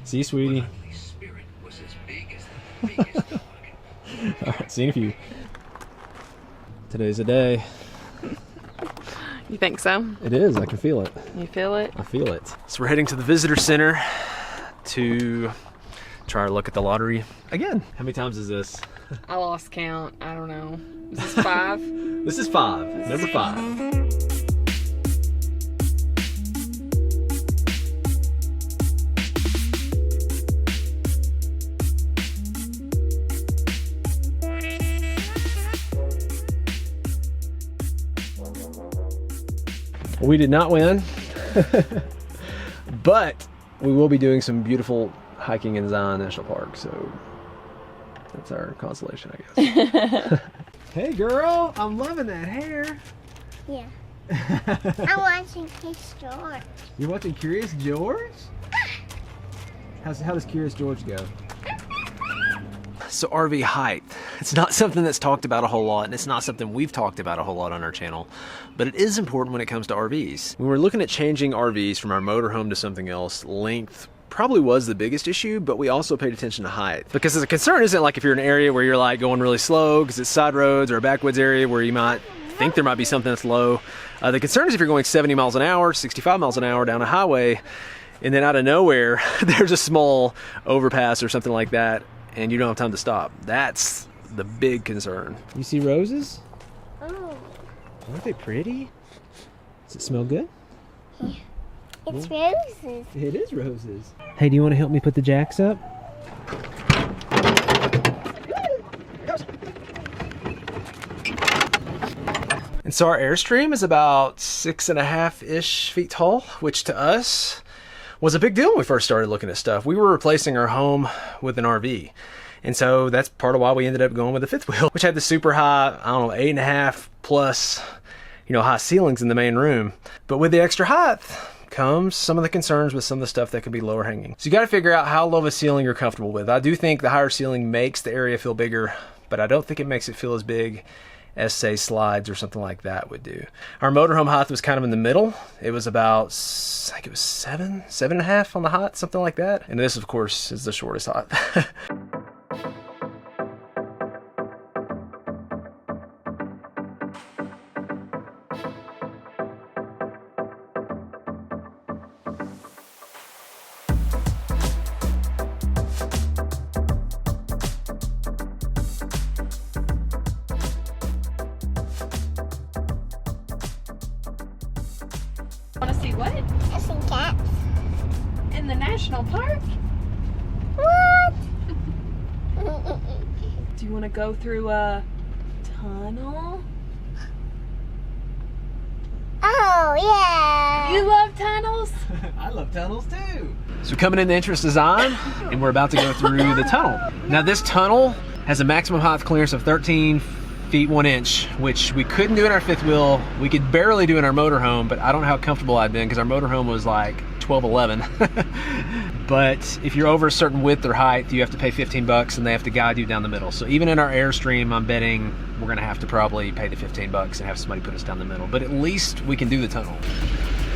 See you, sweetie. Alright, see you in a few. Today's the day. You think so? It is, I can feel it. You feel it? I feel it. So we're heading to the visitor center to try to look at the lottery again. How many times is this? I lost count. I don't know. Is this 5? This is 5. Number 5. We did not win, but we will be doing some beautiful hiking in Zion National Park, so that's our consolation, I guess. Hey girl, I'm loving that hair. Yeah. I'm watching Curious George. You're watching Curious George? How does Curious George go? So RV height, it's not something that's talked about a whole lot, and it's not something we've talked about a whole lot on our channel, but it is important when it comes to RVs. When we're looking at changing RVs from our motorhome to something else, length probably was the biggest issue, but we also paid attention to height. Because the concern isn't like if you're in an area where you're like going really slow because it's side roads or a backwoods area where you might think there might be something that's low. The concern is if you're going 70 miles an hour, 65 miles an hour down a highway, and then out of nowhere, there's a small overpass or something like that, and you don't have time to stop. That's the big concern. You see roses? Oh. Aren't they pretty? Does it smell good? Yeah. It's roses. It is roses. Hey, do you want to help me put the jacks up? And so our Airstream is about 6.5-ish feet tall, which to us was a big deal when we first started looking at stuff. We were replacing our home with an RV. And so that's part of why we ended up going with the fifth wheel, which had the super high, I don't know, 8.5 plus, high ceilings in the main room. But with the extra height comes some of the concerns with some of the stuff that can be lower hanging. So you got to figure out how low of a ceiling you're comfortable with. I do think the higher ceiling makes the area feel bigger, but I don't think it makes it feel as big as, say, slides or something like that would do. Our motorhome height was kind of in the middle. It was about, I think it was 7.5 on the height, something like that. And this, of course, is the shortest height. Want to see what? Some cats. In the national park? What? Do you want to go through a tunnel? Oh, yeah. You love tunnels? I love tunnels too. So we're coming in the entrance design, and we're about to go through the tunnel. Now this tunnel has a maximum height clearance of 13 feet 1 inch, which we couldn't do in our fifth wheel. We could barely do in our motorhome, but I don't know how comfortable I'd been because our motorhome was like 12, 11. But if you're over a certain width or height, you have to pay 15 bucks and they have to guide you down the middle. So even in our Airstream, I'm betting we're gonna have to probably pay the 15 bucks and have somebody put us down the middle. But at least we can do the tunnel.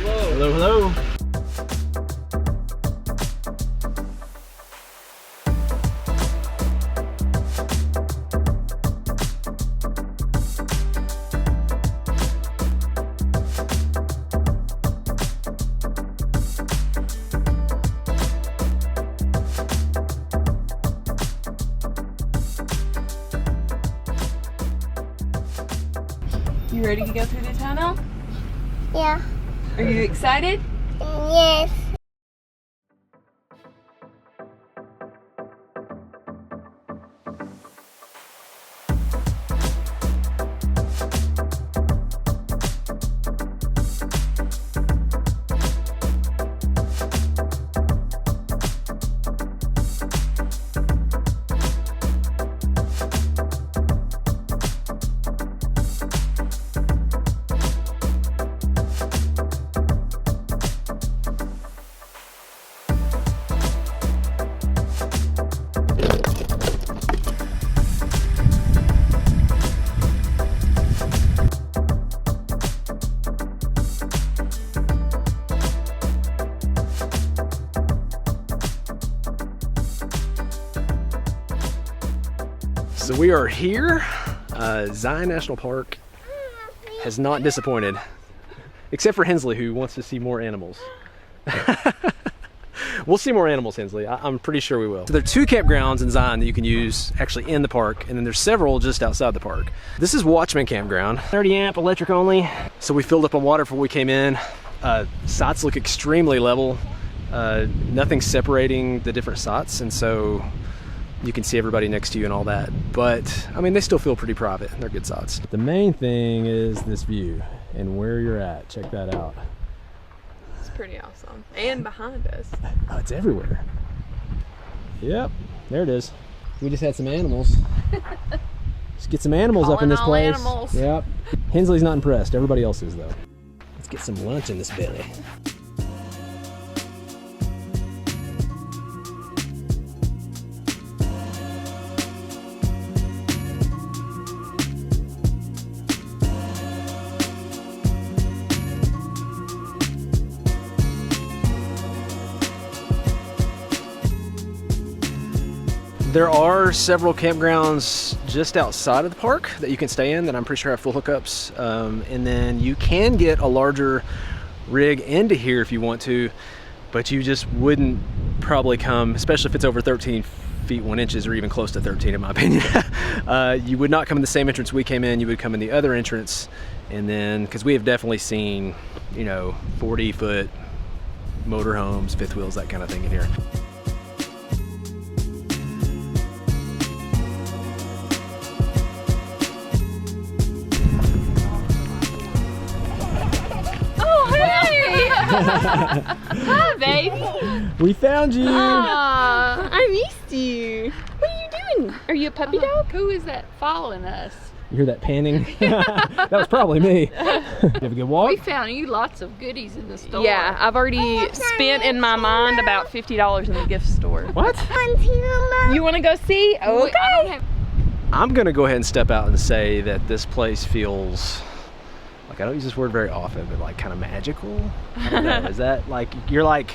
Hello, hello, hello. You ready to go through the tunnel? Yeah. Are you excited? Yes. So we are here. Zion National Park has not disappointed, except for Hensley, who wants to see more animals. We'll see more animals, Hensley. I'm pretty sure we will. So there are 2 campgrounds in Zion that you can use actually in the park, and then there's several just outside the park. This is Watchman Campground, 30 amp, electric only. So we filled up on water before we came in. Sites look extremely level. Nothing separating the different sites, and so you can see everybody next to you and all that. But I mean, they still feel pretty private. They're good sites. The main thing is this view and where you're at. Check that out. It's pretty awesome. And behind us. Oh, it's everywhere. Yep, there it is. We just had some animals. Let's get some animals up in this place. Animals. Yep. Hensley's not impressed. Everybody else is though. Let's get some lunch in this belly. There are several campgrounds just outside of the park that you can stay in that I'm pretty sure have full hookups. And then you can get a larger rig into here if you want to, but you just wouldn't probably come, especially if it's over 13 feet 1 inches or even close to 13 in my opinion. You would not come in the same entrance we came in, you would come in the other entrance. And then, because we have definitely seen, you know, 40-foot motorhomes, fifth wheels, that kind of thing in here. Hi, baby. We found you. Aw, I missed you. What are you doing? Are you a puppy dog? Who is that following us? You hear that panning? That was probably me. You have a good walk? We found you lots of goodies in the store. Yeah, I've already spent in my mind about $50 in the gift store. What? You want to go see? Okay. I don't have. I'm gonna go ahead and step out and say that this place feels like, I don't use this word very often, but like kind of magical. I don't know. Is that like, you're like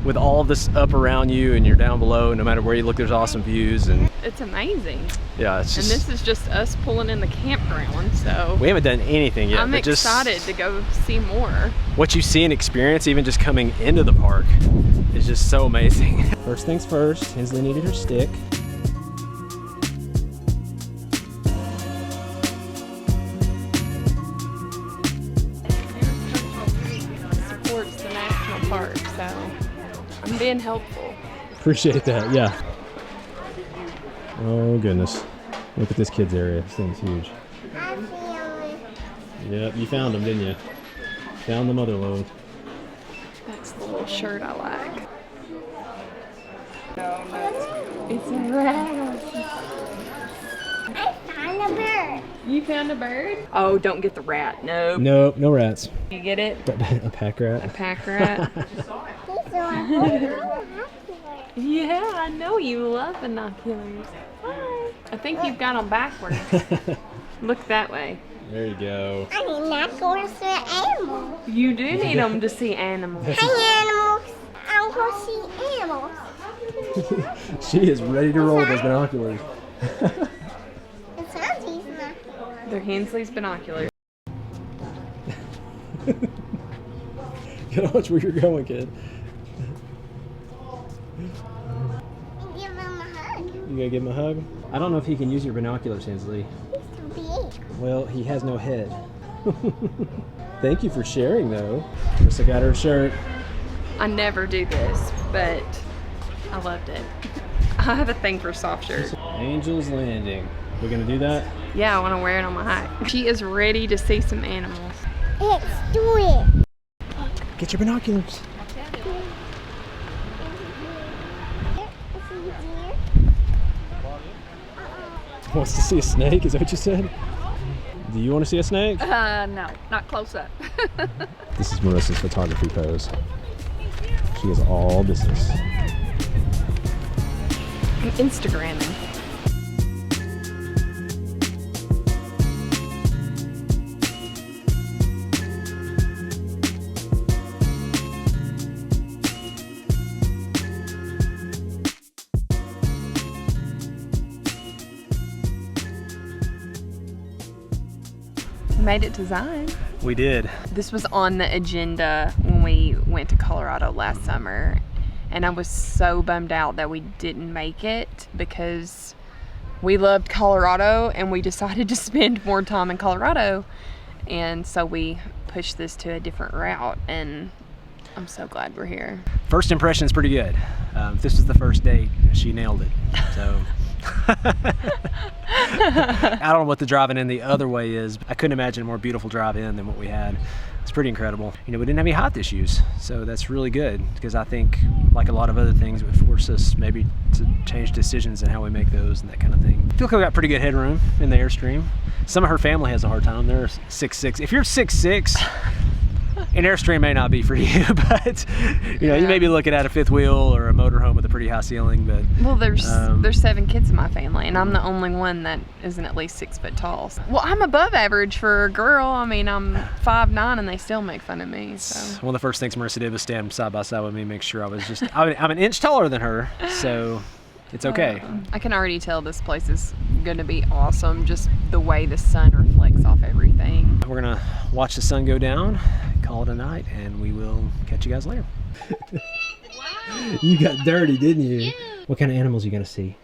with all of this up around you and you're down below, no matter where you look, there's awesome views, and It's amazing. yeah, it's And just, this is just us pulling in the campground, so we haven't done anything yet. I'm but just excited to go see more. what you see and experience, even just coming into the park, is just so amazing. First things first, Hensley needed her stick. Supports the national park, so I'm being helpful. Appreciate that, yeah. Oh goodness. Look at this kids area. This thing's huge. I feel it. Yep, you found them, didn't you? Found the mother lode. That's the little shirt I like. It's a rat. I found a bird. You found a bird? Oh, don't get the rat. No. Nope, no rats. You get it? A pack rat. A pack rat. He's so happy. Yeah, I know you love binoculars. Hi. I think you've got them backwards. Look that way. There you go. I need not going to see animals. You do need them to see animals. Hi, animals. I'm going to see animals. She is ready to roll with those binoculars. It's Auntie's binoculars. They're Hensley's binoculars. Gotta watch where you're going, kid. Give him a hug. You gotta give him a hug? I don't know if he can use your binoculars, Hensley. He's too big. Well, he has no head. Thank you for sharing, though. Krista got her shirt. I never do this, but I loved it. I have a thing for soft shirts. Angel's Landing. We're gonna do that? Yeah, I want to wear it on my hike. She is ready to see some animals. Let's do it. Get your binoculars. Wants to see a snake? Is that what you said? Do you want to see a snake? No, not close up. This is Marissa's photography pose. She is all business. I'm Instagramming. made it to Zion. We did. This was on the agenda when we went to Colorado last summer, and I was so bummed out that we didn't make it because we loved Colorado and we decided to spend more time in Colorado, and so we pushed this to a different route, and I'm so glad we're here. First impression's pretty good. If this was the first date, she nailed it. So I don't know what the driving in the other way is. I couldn't imagine a more beautiful drive in than what we had. It's pretty incredible. You know, we didn't have any height issues, so that's really good, because I think, like a lot of other things, it would force us maybe to change decisions and how we make those and that kind of thing. I feel like we got pretty good headroom in the Airstream. Some of her family has a hard time. They're 6'6". If you're 6'6", an Airstream may not be for you, but you know, you may be looking at a fifth wheel or a motorhome with a pretty high ceiling. But well, there's 7 kids in my family, and I'm the only one that isn't at least 6 foot tall. Well, I'm above average for a girl. I mean, I'm 5'9", and they still make fun of me. So one of the first things Marissa did was stand side by side with me, make sure I was just. I'm an inch taller than her, so it's okay. I can already tell this place is going to be awesome. Just the way the sun reflects off everything. We're gonna watch the sun go down, call it a night, and we will catch you guys later. Wow. You got dirty, didn't you? Yeah. What kind of animals are you gonna see?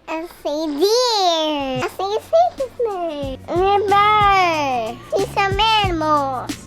I see deer. I see a snake. And a bird. See some animals.